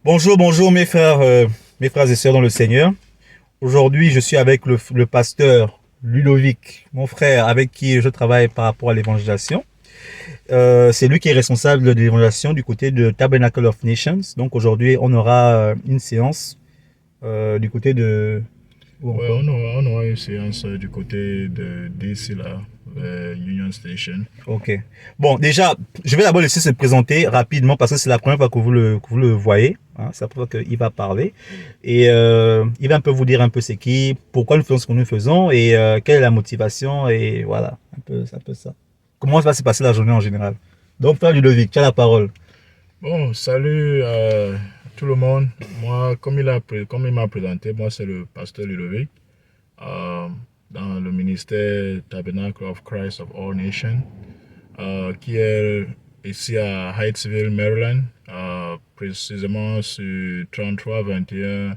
Bonjour, bonjour mes frères et sœurs dans le Seigneur. Aujourd'hui, je suis avec le pasteur Ludovic, mon frère, avec qui je travaille par rapport à l'évangélisation. C'est lui qui est responsable de l'évangélisation du côté de Tabernacle of Nations. Donc aujourd'hui, on aura une séance du côté de... Où Ouais, encore? on aura une séance du côté de d'ici là, Union Station. Ok. Bon, déjà, je vais d'abord laisser se présenter rapidement parce que c'est la première fois que vous le voyez. Hein, c'est la première fois qu'il va parler. Et il va un peu vous dire un peu c'est qui, pourquoi nous faisons ce que nous faisons et quelle est la motivation. Et voilà, c'est un peu ça. Comment va se passer la journée en général. Donc, Frère Ludovic, tu as la parole. Bon, salut tout le monde. Moi, comme il m'a présenté, moi c'est le pasteur Ludovic euh, dans le ministère Tabernacle of Christ of All Nations, qui est ici à Hyattsville, Maryland, précisément sur 3321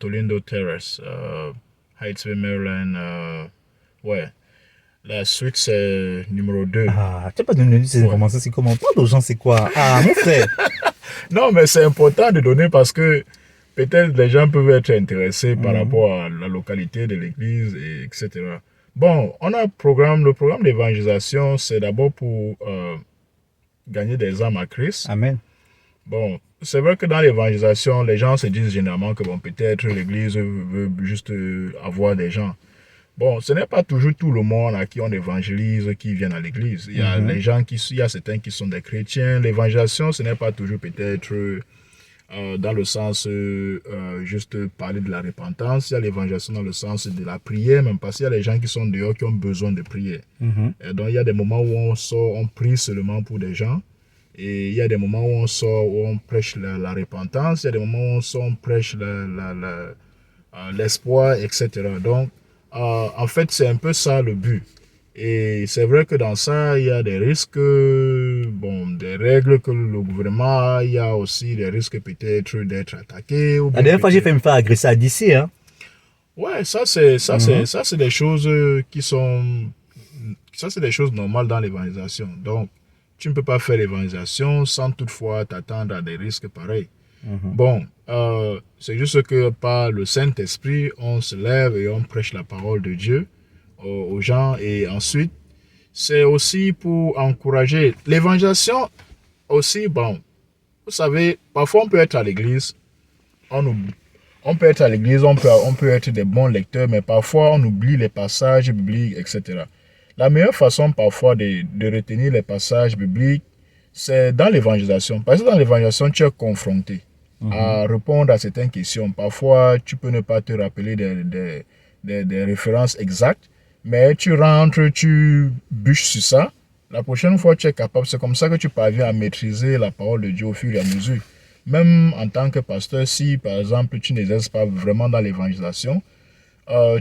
Tolindo Terrace, Hyattsville, Maryland. Ouais. La suite, c'est numéro 2. Ah, tu n'as pas donné ces Ouais. informations, c'est comment? Parle aux gens, c'est quoi? Ah, mon frère. Non, mais c'est important de donner parce que peut-être les gens peuvent être intéressés par Mhm. rapport à la localité de l'église, etc. Bon, on a le programme d'évangélisation, c'est d'abord pour gagner des âmes à Christ. Amen. Bon, c'est vrai que dans l'évangélisation, les gens se disent généralement que bon, peut-être l'église veut juste avoir des gens. Bon, ce n'est pas toujours tout le monde à qui on évangélise qui viennent à l'église. Il y a Mhm. les gens il y a certains qui sont des chrétiens. L'évangélisation, ce n'est pas toujours peut-être dans le sens juste parler de la repentance. Il y a l'évangélisation dans le sens de la prière, même parce qu'il y a les gens qui sont dehors qui ont besoin de prier. Mhm. Et donc, il y a des moments où on sort, on prie seulement pour des gens. Et il y a des moments où on sort, où on prêche la repentance. Il y a des moments où on sort, on prêche l'espoir, etc. Donc, en fait, c'est un peu ça le but. Et c'est vrai que dans ça, il y a des risques, bon, des règles que le gouvernement a. Il y a aussi des risques peut-être d'être attaqué ou La bien dernière fois, j'ai peut-être. fait me faire agresser à DC, hein. Ouais, Mhm. ça c'est des choses qui sont, ça c'est des choses normales dans l'évangélisation. Donc, tu ne peux pas faire l'évangélisation sans toutefois t'attendre à des risques pareils. Mhm. Bon, c'est juste que par le Saint-Esprit, on se lève et on prêche la parole de Dieu aux gens. Et ensuite, c'est aussi pour encourager l'évangélisation aussi. Bon, vous savez, parfois on peut être à l'église, on oublie. On peut être à l'église, on peut être des bons lecteurs, mais parfois on oublie les passages bibliques, etc. La meilleure façon parfois de retenir les passages bibliques, c'est dans l'évangélisation. Parce que dans l'évangélisation, tu es confronté Mhm. à répondre à certaines questions. Parfois, tu peux ne pas te rappeler des références exactes, mais tu rentres, tu bûches sur ça. La prochaine fois, tu es capable. C'est comme ça que tu parviens à maîtriser la parole de Dieu au fur et à mesure. Même en tant que pasteur, si par exemple tu n'exerces pas vraiment dans l'évangélisation,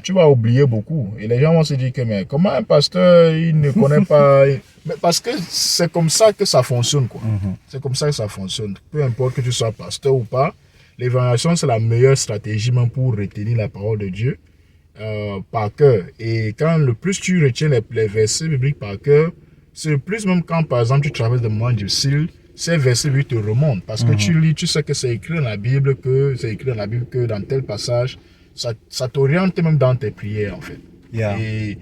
tu vas oublier beaucoup. Et les gens vont se dire que mais comment un pasteur, il ne connaît pas. Mais parce que c'est comme ça que ça fonctionne, quoi. Mhm. C'est comme ça que ça fonctionne. Peu importe que tu sois pasteur ou pas, l'évangélisation, c'est la meilleure stratégie même pour retenir la parole de Dieu par cœur. Et quand le plus tu retiens les versets bibliques par cœur, c'est le plus même quand, par exemple, tu traverses des moments difficiles, ces versets bibliques te remontent. Parce que tu Mhm. lis, tu sais que c'est écrit dans la Bible, que dans tel passage, ça t'oriente même dans tes prières, en fait. Yeah. Et,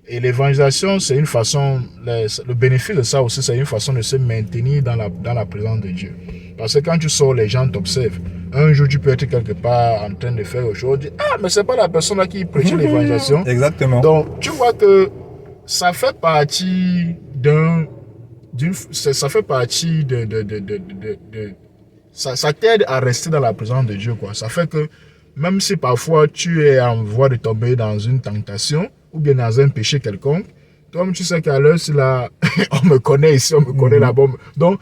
et l'évangélisation, c'est une façon, le bénéfice de ça aussi, c'est une façon de se maintenir dans la présence de Dieu. Parce que quand tu sors, les gens t'observent. Un jour, tu peux être quelque part en train de faire autre chose. Ah, mais c'est pas la personne là qui prêchait l'évangélisation. Exactement. Donc, tu vois que ça fait partie ça fait partie ça t'aide à rester dans la présence de Dieu, quoi. Ça fait que même si parfois tu es en voie de tomber dans une tentation ou bien dans un péché quelconque, toi-même tu sais qu'à l'heure, si là, on me connaît ici, on me connaît Mhm. là-bas. Donc,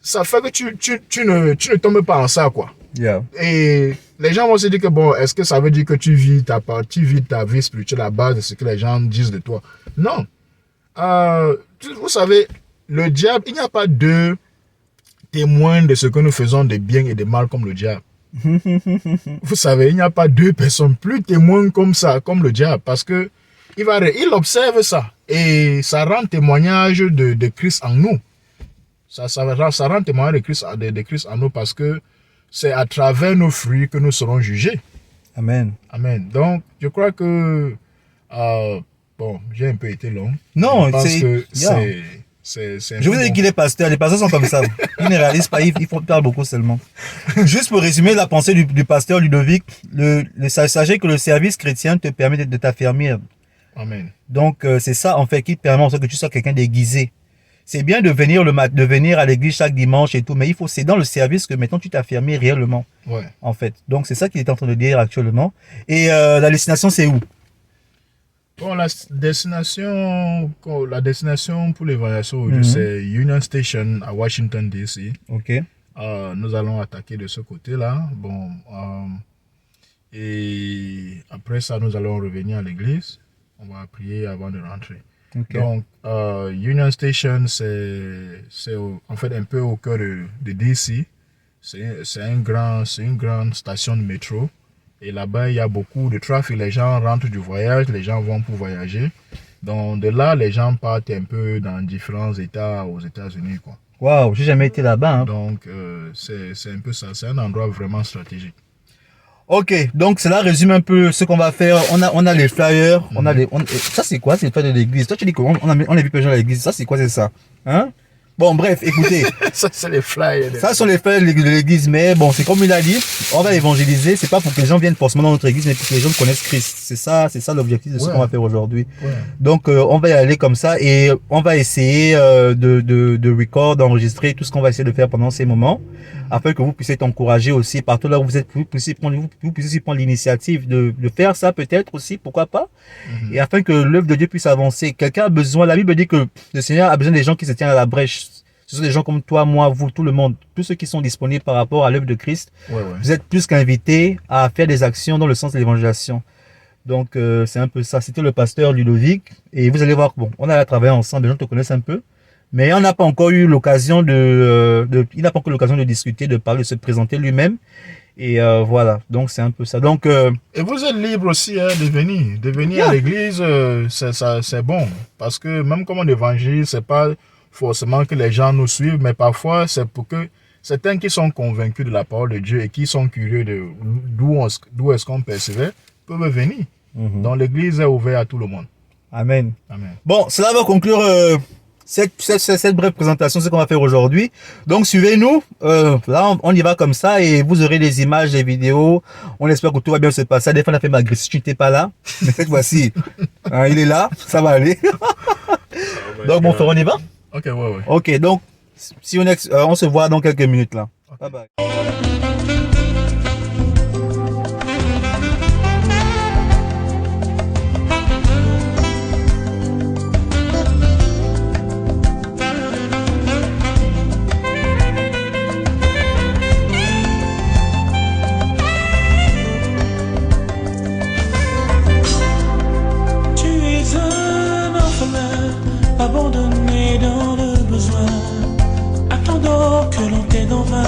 ça fait que tu ne tombes pas en ça, quoi. Yeah. Et les gens vont se dire que bon, est-ce que ça veut dire que tu vis ta vie spirituelle à base de ce que les gens disent de toi? Non. Vous savez, le diable, il n'y a pas deux témoins de ce que nous faisons de bien et de mal comme le diable. Vous savez, il n'y a pas deux personnes plus témoins comme ça, comme le diable, parce que il observe ça et ça rend témoignage de Christ en nous. Ça rend témoignage de Christ en nous parce que c'est à travers nos fruits que nous serons jugés. Amen. Amen. Donc, je crois que, bon, j'ai un peu été long. Non, je pense c'est... que Yeah. c'est un Je vous peu ai dit bon. qu'il est pasteur. Les pasteurs sont comme ça. Ils ne réalisent pas, ils font peur beaucoup seulement. Juste pour résumer la pensée du pasteur Ludovic, sachez que le service chrétien te permet de t'affermir. Amen. Donc, c'est ça, en fait, qui te permet en sorte que tu sois quelqu'un d'aiguisé. C'est bien de venir de venir à l'église chaque dimanche et tout, mais c'est dans le service que maintenant tu t'affirmes réellement, Ouais. en fait. Donc, c'est ça qu'il est en train de dire actuellement. Et la destination, c'est où? Bon, la destination pour l'évaluation aujourd'hui, c'est Union Station à Washington, D.C. Ok. Nous allons attaquer de ce côté-là. Bon, et après ça, nous allons revenir à l'église. On va prier avant de rentrer. Okay. Donc, Union Station, c'est en fait un peu au cœur de DC. C'est une grande station de métro. Et là-bas, il y a beaucoup de trafic. Les gens rentrent du voyage, les gens vont pour voyager. Donc, de là, les gens partent un peu dans différents États aux États-Unis, quoi. Waouh, j'ai jamais été là-bas. Hein. Donc, c'est un peu ça. C'est un endroit vraiment stratégique. Ok, donc cela résume un peu ce qu'on va faire. On a les flyers, ça c'est quoi? C'est le flyer de l'église. Toi tu dis qu'on a vu plein de gens à l'église. Ça c'est quoi? C'est ça? Hein? Bon, bref, écoutez. Ça, c'est les flyers. Ça sont les flyers de l'église, mais bon, c'est comme il a dit, on va évangéliser. C'est pas pour que les gens viennent forcément dans notre église, mais pour que les gens connaissent Christ. C'est ça l'objectif de ce qu'on va faire aujourd'hui. Ouais. Donc, on va y aller comme ça et on va essayer d'enregistrer tout ce qu'on va essayer de faire pendant ces moments, afin que vous puissiez être encouragés aussi partout là où vous êtes, vous puissiez prendre l'initiative de faire ça peut-être aussi, pourquoi pas, et afin que l'œuvre de Dieu puisse avancer. Quelqu'un a besoin, la Bible dit que le Seigneur a besoin des gens qui se tiennent à la brèche. Ce sont des gens comme toi, moi, vous, tout le monde, tous ceux qui sont disponibles par rapport à l'œuvre de Christ. Ouais. Vous êtes plus qu'invités à faire des actions dans le sens de l'évangélisation. Donc, c'est un peu ça. C'était le pasteur Ludovic. Et vous allez voir, bon, on a travaillé ensemble, les gens te connaissent un peu. Mais on n'a pas encore eu l'occasion il n'a pas encore eu l'occasion de discuter, de parler, de se présenter lui-même. Et voilà, donc c'est un peu ça. Donc, et vous êtes libre aussi hein, de venir à l'église, c'est bon. Parce que même comme on évangélise, c'est pas forcément que les gens nous suivent, mais parfois c'est pour que certains qui sont convaincus de la parole de Dieu et qui sont curieux de d'où est-ce qu'on persévère, peuvent venir. Donc l'église est ouverte à tout le monde. Amen. Amen. Bon, cela va conclure cette brève présentation, ce qu'on va faire aujourd'hui. Donc suivez-nous, là on y va comme ça et vous aurez des images, des vidéos. On espère que tout va bien se passer. Des fois on a fait malgré si tu n'étais pas là, mais cette fois-ci, il est là, ça va aller. Donc mon frère, on y va? Ok, ouais. Ok, donc si on se voit dans quelques minutes là. Okay. Bye bye. Abandonné dans le besoin, attendant que l'on t'aide en vain.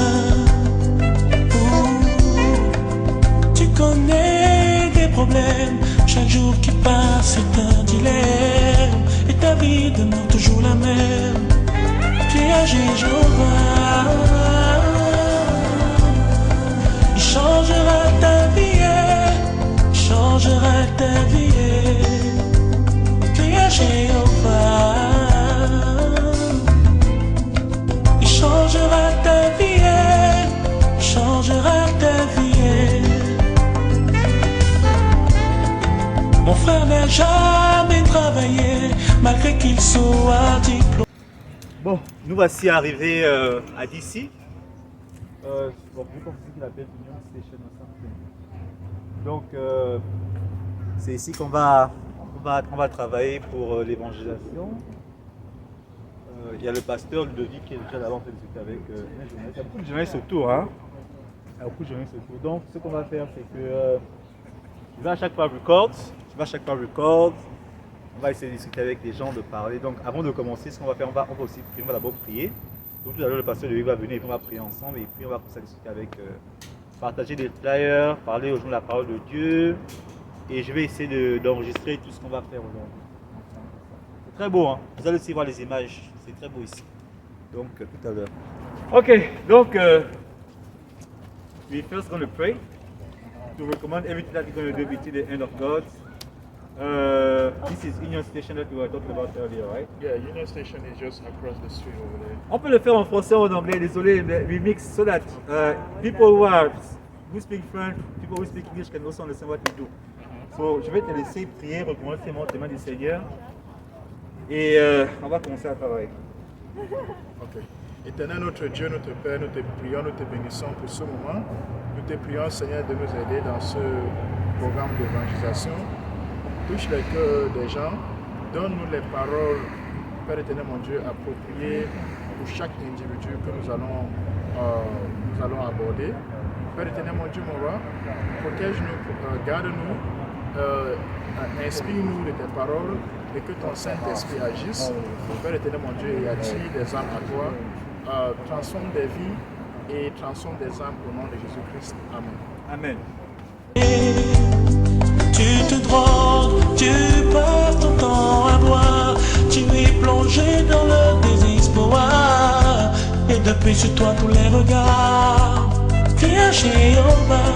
Tu connais des problèmes, chaque jour qui passe est un dilemme, et ta vie demeure toujours la même. Puis à Jéhovah, il changera ta vie, il changera ta vie. Puis à Jéhovah, changera ta vie, changera ta vie. Mon frère n'a jamais travaillé, malgré qu'il soit diplômé. Bon, nous voici arrivés à DC. Bon, je pense qu'il appelle Union Station or something. Donc, c'est ici qu'on va travailler pour l'évangélisation. Il y a le pasteur Ludovic qui est déjà là-bas en train de discuter avec les journalistes. Il y a beaucoup de journalistes autour. Hein? Il y a beaucoup de journalistes autour. Donc, ce qu'on va faire, c'est que tu vas à chaque fois record. On va essayer de discuter avec les gens, de parler. Donc, avant de commencer, ce qu'on va faire, on va aussi prier. On va d'abord prier. Donc, tout à l'heure, le pasteur Ludovic va venir et puis on va prier ensemble. Et puis, on va commencer à discuter avec, partager des flyers, parler aux gens de la parole de Dieu. Et je vais essayer d'enregistrer tout ce qu'on va faire aujourd'hui. C'est très beau, hein? Vous allez aussi voir les images. C'est très beau ici. Donc, tout à l'heure. Ok, donc, we're first going to pray to recommend everything that we're going to do between the hand of God. This is Union Station that we were talking about earlier, right? Yeah, Union Station is just across the street over there. On peut le faire en français ou en anglais, désolé, mais we mix so that people who speak French, people who speak English can also understand what we do. So, je vais te laisser prier, recommander tes mains du Seigneur et on va commencer à travailler. Ok. Éternel notre Dieu, notre Père, nous te prions, nous te bénissons pour ce moment. Nous te prions, Seigneur, de nous aider dans ce programme d'évangélisation. Touche les cœurs des gens. Donne-nous les paroles, Père éternel, mon Dieu, appropriées pour chaque individu que nous allons aborder. Père éternel, mon Dieu, mon roi, protège-nous, garde-nous, inspire-nous de tes paroles et que ton Saint-Esprit agisse. Père éternel, mon Dieu, et attire des âmes à toi. Transforme des vies et transforme des âmes au nom de Jésus-Christ. Amen. Amen. Tu te drogues, tu passes ton temps à boire, tu es plongé dans le désespoir, et depuis sur toi tous les regards, viens chez Jéhovah.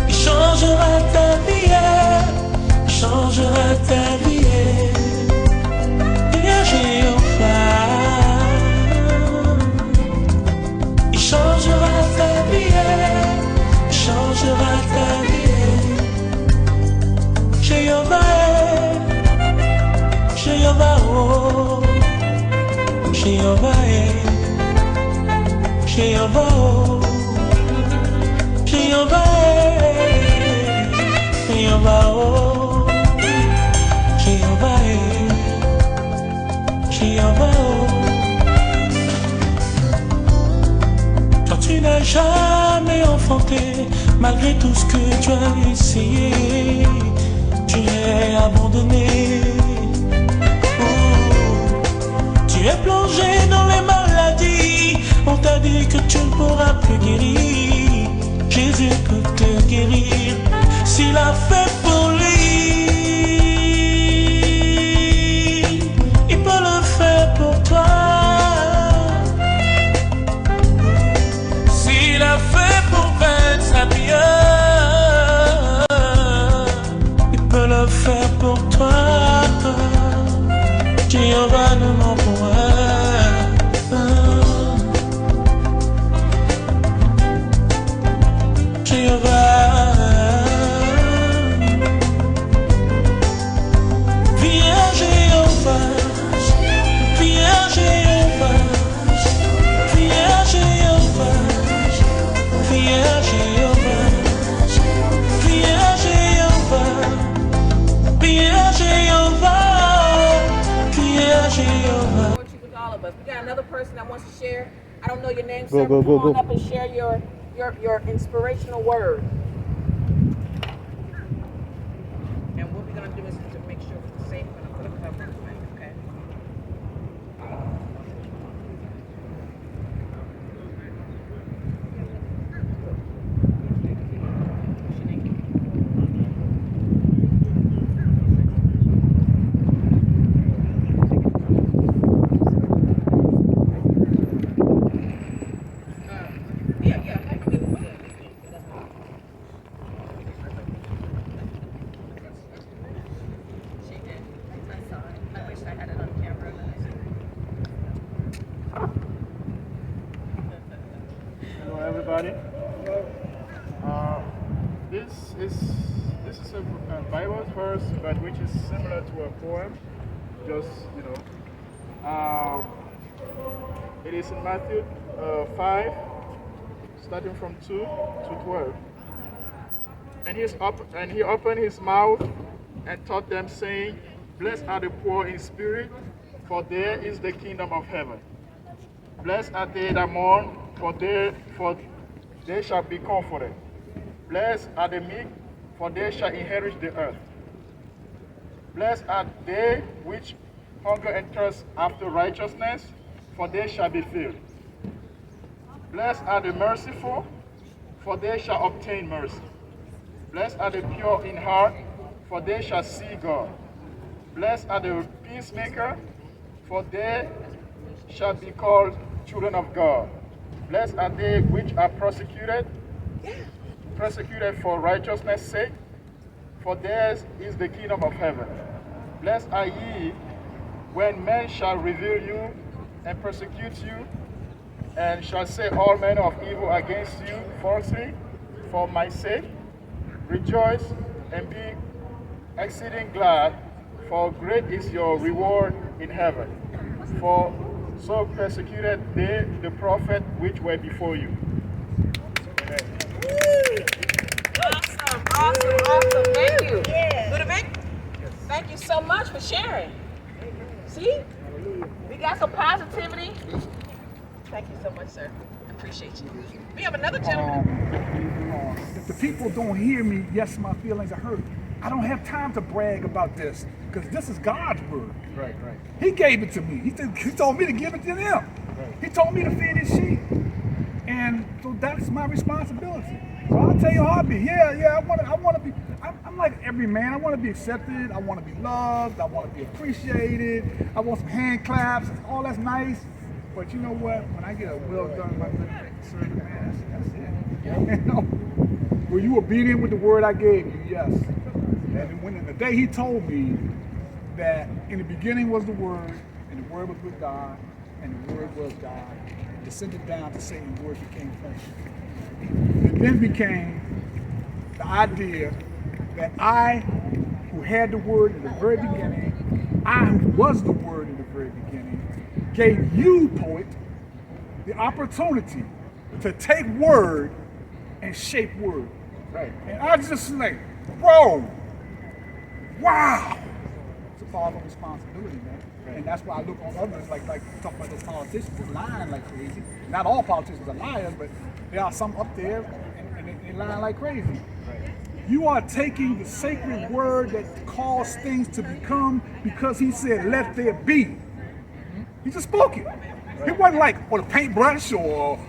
Il changera ta vie, il changera ta vie. Il changera ta vie, il changera ta vie. Jéhovah, Jéhovah, oh, Jéhovah, Jéhovah, oh, Jéhovah, Jéhovah, oh, Jéhovah. Toi tu n'as jamais enfanté, malgré tout ce que tu as essayé, tu es abandonné. Tu es plongé dans les maladies, on t'a dit que tu ne pourras plus guérir. Jésus peut te guérir s'il a fait pour lui. Pour toi, s'il a fait pour 25 millions, il peut le faire pour toi. Jéhovah ne ment point. Jéhovah, viens Jéhovah. We got another person that wants to share. I don't know your name, Go, sir. go, Come go, on go. up and share your inspirational word. And what we're gonna do is to make sure it's safe. We're gonna put a cover on the mic, okay? Everybody. This is a Bible verse, but which is similar to a poem. Just it is in Matthew 5, starting from 2 to 12. And he opened his mouth and taught them, saying, "Blessed are the poor in spirit, for there is the kingdom of heaven. Blessed are they that mourn, for they shall be comforted. Blessed are the meek, for they shall inherit the earth. Blessed are they which hunger and thirst after righteousness, for they shall be filled. Blessed are the merciful, for they shall obtain mercy. Blessed are the pure in heart, for they shall see God. Blessed are the peacemakers, for they shall be called children of God. Blessed are they which are persecuted for righteousness' sake, for theirs is the kingdom of heaven. Blessed are ye when men shall revile you and persecute you, and shall say all manner of evil against you falsely for my sake. Rejoice and be exceeding glad, for great is your reward in heaven. For so persecuted they the prophet which were before you. Awesome. Thank you. Ludovic, thank you so much for sharing. See? We got some positivity. Thank you so much, sir. I appreciate you. We have another gentleman. If the people don't hear me, yes, my feelings are hurt. I don't have time to brag about this because this is God's word. Right. He gave it to me. He told me to give it to them. Right. He told me to feed his sheep. And so that's my responsibility. So I'll tell you how I be. Yeah, I want to be, I'm like every man. I want to be accepted. I want to be loved. I want to be appreciated. I want some hand claps. All that's nice. But you know what? When I get a well done by the servant, man, that's it. You know? Were you obedient with the word I gave you? Yes. And when the day he told me that in the beginning was the word, and the word was with God, and the word was God, and descended down to Satan, the word became flesh. It then became the idea that I, who had the word in the very beginning, I who was the word in the very beginning, gave you, poet, the opportunity to take word and shape word. Right. And I just like, bro, wow. It's a powerful responsibility, man. Right. And that's why I look on others like talk about those politicians that's lying like crazy. Not all politicians are liars, but there are some up there and they lying like crazy. Right. You are taking the sacred word that caused things to become because he said, let there be. He just spoke it. It wasn't like a paintbrush or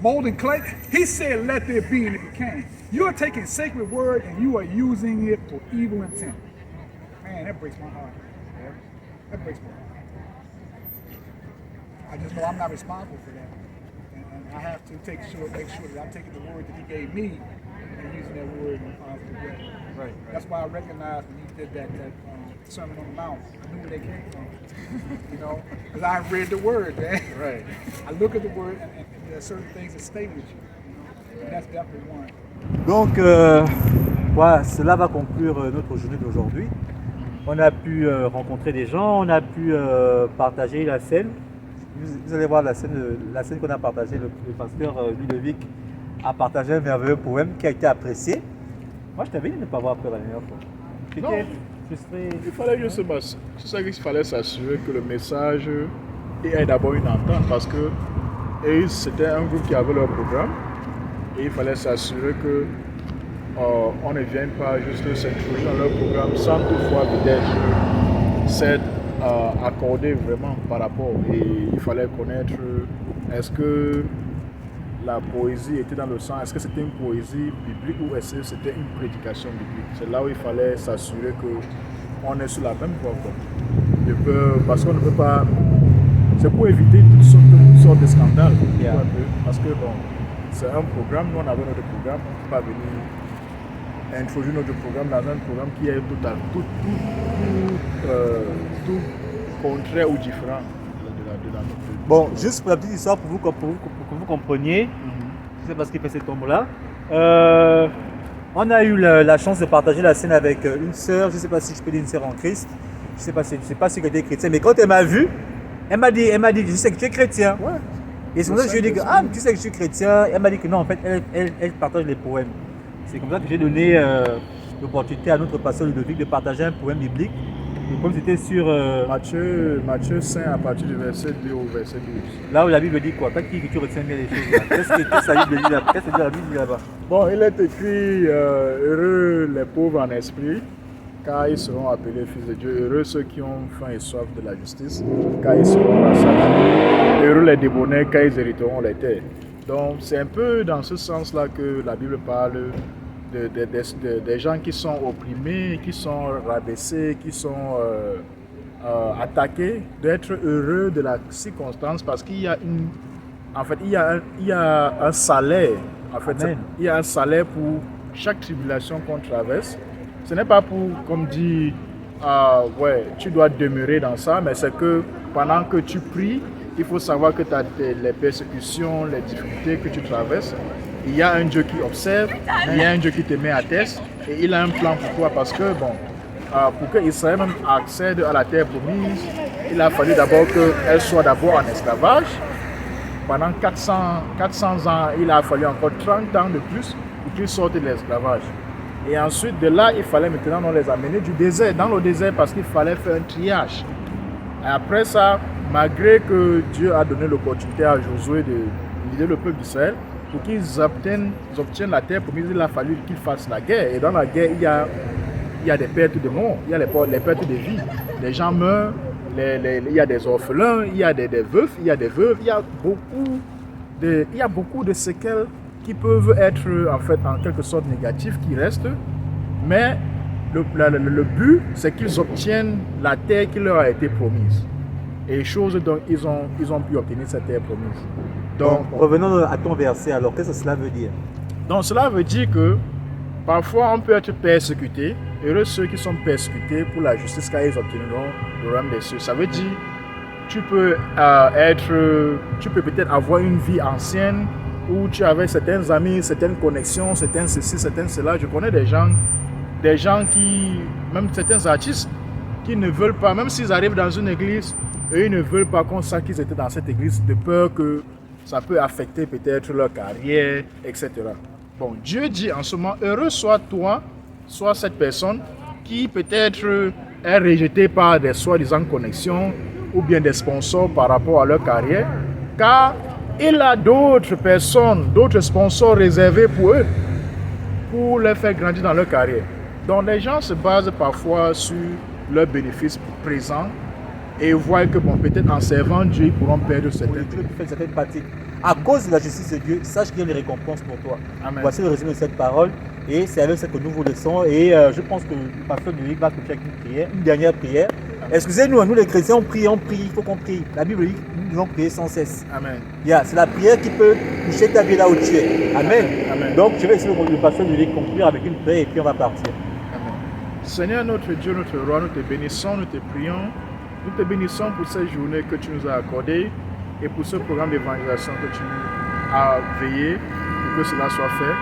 molding clay. He said, let there be, and it became. You are taking sacred word and you are using it for evil intent. Man, that breaks my heart. That breaks my heart. I just know I'm not responsible for that. And I have to make sure that I'm taking the word that he gave me and using that word in a positive way. Right. That's why I recognized when you did that Sermon on the Mount. I knew where they came from. You know, because I read the word, man. Right. I look at the word and there are certain things that stay with you. You know? And that's definitely one. Donc, voilà, cela va conclure notre journée d'aujourd'hui. On a pu rencontrer des gens, on a pu partager la scène. Vous allez voir la scène qu'on a partagée. Le pasteur Ludovic a partagé un merveilleux poème qui a été apprécié. Moi, je t'avais dit de ne pas voir après la dernière fois. Non. Frustré. Il fallait juste c'est ça qu'il fallait s'assurer que le message ait d'abord une entente parce que c'était un groupe qui avait leur programme et il fallait s'assurer que on ne vienne pas juste s'introduire dans leur programme sans toutefois peut-être s'être accordé vraiment par rapport. Et il fallait connaître est-ce que la poésie était dans le sens, est-ce que c'était une poésie biblique ou est-ce que c'était une prédication biblique. C'est là où il fallait s'assurer qu'on est sur la même voie. Parce qu'on ne peut pas... C'est pour éviter toutes sortes de scandales. Yeah. Parce que bon, c'est un programme, nous on avait notre programme, on ne peut pas venir introduire notre programme dans un programme qui est tout contraire ou différent de la notre. Bon, juste pour la petite histoire, pour que vous compreniez, c'est parce qu'il fait cette tombe-là. On a eu la chance de partager la scène avec une sœur, je ne sais pas si je peux dire une sœur en Christ, je ne sais pas si elle était chrétienne, mais quand elle m'a vu, elle m'a dit, je sais que tu es chrétien. Ouais. Et c'est comme ça que je lui ai dit, tu sais que je suis chrétien. Elle m'a dit que non, en fait, elle partage les poèmes. C'est comme ça que j'ai donné l'opportunité à notre pasteur Ludovic de partager un poème biblique. Le poème c'était sur Matthieu 5 à partir du verset 2 au verset 12. là où la Bible dit quoi? Quand tu retiens bien les choses là. Qu'est-ce que la Bible dit là-bas? Qu'est-ce que la Bible dit là-bas? Bon, il est écrit heureux les pauvres en esprit, car ils seront appelés fils de Dieu. Heureux ceux qui ont faim et soif de la justice, car ils seront rassasiés. Heureux les débonnaires, car ils hériteront les terres. Donc, c'est un peu dans ce sens-là que la Bible parle des gens qui sont opprimés, qui sont rabaissés, qui sont attaqués, d'être heureux de la circonstance parce qu'il y a En fait, il y a un salaire. En fait, Amen. il y a un salaire pour chaque tribulation qu'on traverse. Ce n'est pas pour, comme dit, ouais, tu dois demeurer dans ça, mais c'est que pendant que tu pries, il faut savoir que tu as les persécutions, les difficultés que tu traverses. Il y a un Dieu qui observe, il y a un Dieu qui te met à test et il a un plan pour toi parce que, bon, pour que Israël même accède à la terre promise, il a fallu d'abord qu'elle soit d'abord en esclavage. Pendant 400 ans, il a fallu encore 30 ans de plus pour qu'ils sortent de l'esclavage. Et ensuite, de là, il fallait maintenant les amener du désert, dans le désert parce qu'il fallait faire un triage. Et après ça, malgré que Dieu a donné l'opportunité à Josué de guider le peuple d'Israël, pour qu'ils obtiennent la terre promise, il a fallu qu'ils fassent la guerre. Et dans la guerre, il y a des pertes de morts, il y a les pertes de vie. Les gens meurent, il y a des orphelins, il y a des veufs, il y a des veuves, il y a beaucoup de séquelles qui peuvent être en fait en quelque sorte négatives qui restent. Mais le but, c'est qu'ils obtiennent la terre qui leur a été promise. Et chose dont ils ont pu obtenir cette terre promise. Donc, revenons à ton verset alors, qu'est-ce que cela veut dire? Donc cela veut dire que parfois on peut être persécuté. Heureux ceux qui sont persécutés pour la justice car ils obtiendront le royaume des cieux. Ça veut dire tu peux peut-être avoir une vie ancienne où tu avais certains amis, certaines connexions, certains ceci, certains cela. Je connais des gens qui, même certains artistes, qui ne veulent pas, même s'ils arrivent dans une église, eux ils ne veulent pas qu'on sache qu'ils étaient dans cette église de peur que ça peut affecter peut-être leur carrière, etc. Bon, Dieu dit en ce moment, heureux soit toi, soit cette personne qui peut-être est rejetée par des soi-disant connexions ou bien des sponsors par rapport à leur carrière, car il a d'autres personnes, d'autres sponsors réservés pour eux, pour les faire grandir dans leur carrière. Donc les gens se basent parfois sur leurs bénéfices présents et voient que bon, peut-être en servant Dieu, ils pourront perdre certaines pratiques. À cause de la justice de Dieu, sache qu'il y a des récompenses pour toi. Amen. Voici le résumé de cette parole. Et c'est avec ça que nous vous laissons. Et je pense que le pasteur Nurik va toucher avec une prière, une dernière prière. Excusez-nous, nous les chrétiens, on prie, il faut qu'on prie. La Bible dit que nous devons prier sans cesse. Amen. C'est la prière qui peut toucher ta vie là où tu es. Amen. Amen. Donc je vais essayer le pasteur Nurik conclure avec une prière et puis on va partir. Amen. Seigneur notre Dieu, notre roi, nous te bénissons, nous te prions. Nous te bénissons pour cette journée que tu nous as accordée et pour ce programme d'évangélisation que tu as veillé pour que cela soit fait.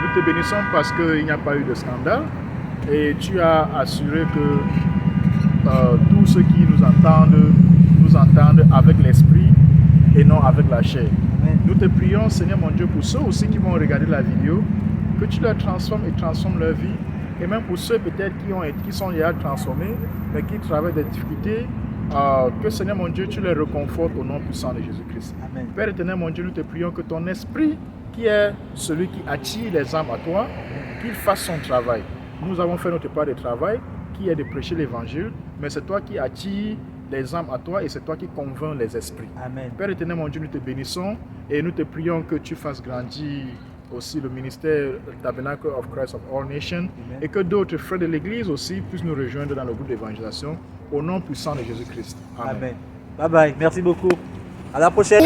Nous te bénissons parce qu'il n'y a pas eu de scandale et tu as assuré que tous ceux qui nous entendent avec l'esprit et non avec la chair. Amen. Nous te prions, Seigneur mon Dieu, pour ceux aussi qui vont regarder la vidéo, que tu leur transformes et transformes leur vie. Et même pour ceux peut-être qui sont déjà transformés, mais qui traversent des difficultés, que Seigneur mon Dieu, tu les reconfortes au nom puissant de Jésus-Christ. Amen. Père éternel mon Dieu, nous te prions que ton esprit, qui est celui qui attire les âmes à toi, qu'il fasse son travail. Nous avons fait notre part de travail, qui est de prêcher l'évangile, mais c'est toi qui attires les âmes à toi et c'est toi qui convaincs les esprits. Amen. Père éternel mon Dieu, nous te bénissons et nous te prions que tu fasses grandir aussi le ministère Tabernacle of Christ of All Nations. Amen. Et que d'autres frères de l'Église aussi puissent nous rejoindre dans le groupe d'évangélisation au nom puissant de Jésus-Christ. Amen. Amen. Bye bye. Merci beaucoup. À la prochaine.